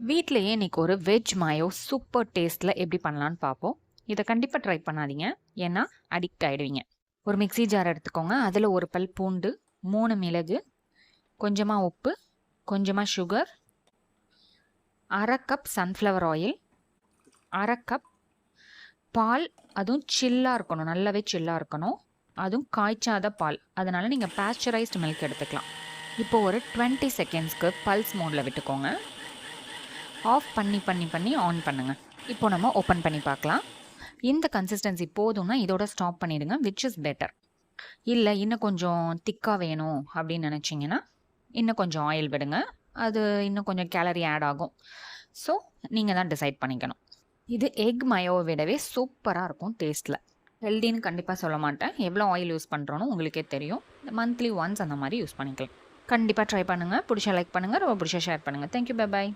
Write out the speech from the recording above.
வீட்லயே இன்னைக்கு ஒரு வெஜ் மயோ சூப்பர் டேஸ்ட்டில் எப்படி பண்ணலான்னு பார்ப்போம். இதை கண்டிப்பாக ட்ரை பண்ணாதீங்க, ஏன்னா அடிக்ட் ஆகிடுவீங்க. ஒரு மிக்ஸி ஜார் எடுத்துக்கோங்க. அதில் ஒரு பல் பூண்டு, 3 மிளகு, கொஞ்சமாக உப்பு, கொஞ்சமாக sugar, 1/2 cup sunflower oil, 1/2 cup பால். அதுவும் சில்லாக இருக்கணும், நல்லாவே சில்லாக இருக்கணும். அதுவும் காய்ச்சாத பால், அதனால் நீங்கள் பாஸ்சரைஸ்டு மில்க் எடுத்துக்கலாம். இப்போ ஒரு 20 செகண்ட்ஸ்க்கு பல்ஸ் மோடில் விட்டுக்கோங்க. ஆஃப் பண்ணி ஆன் பண்ணுங்கள். இப்போ நம்ம ஓப்பன் பண்ணி பார்க்கலாம். இந்த கன்சிஸ்டன்சி போதும்னா இதோட ஸ்டாப் பண்ணிவிடுங்க, விச் இஸ் பெட்டர். இல்லை இன்னும் கொஞ்சம் திக்காக வேணும் அப்படின்னு நினச்சிங்கன்னா இன்னும் கொஞ்சம் ஆயில் விடுங்க, அது இன்னும் கொஞ்சம் கேலரி ஆட் ஆகும். ஸோ நீங்கள் தான் டிசைட் பண்ணிக்கணும். இது எக் மயோவை விடவே சூப்பராக இருக்கும் டேஸ்ட்டில். ஹெல்தின்னு கண்டிப்பாக சொல்ல மாட்டேன், எவ்வளோ ஆயில் யூஸ் பண்ணுறோன்னு உங்களுக்கே தெரியும். மந்த்லி ஒன்ஸ் அந்த மாதிரி யூஸ் பண்ணிக்கலாம். கண்டிப்பாக ட்ரை பண்ணுங்கள். பிடிச்சா லைக் பண்ணுங்கள், ரொம்ப பிடிச்சா ஷேர் பண்ணுங்கள். Thank you, bye bye.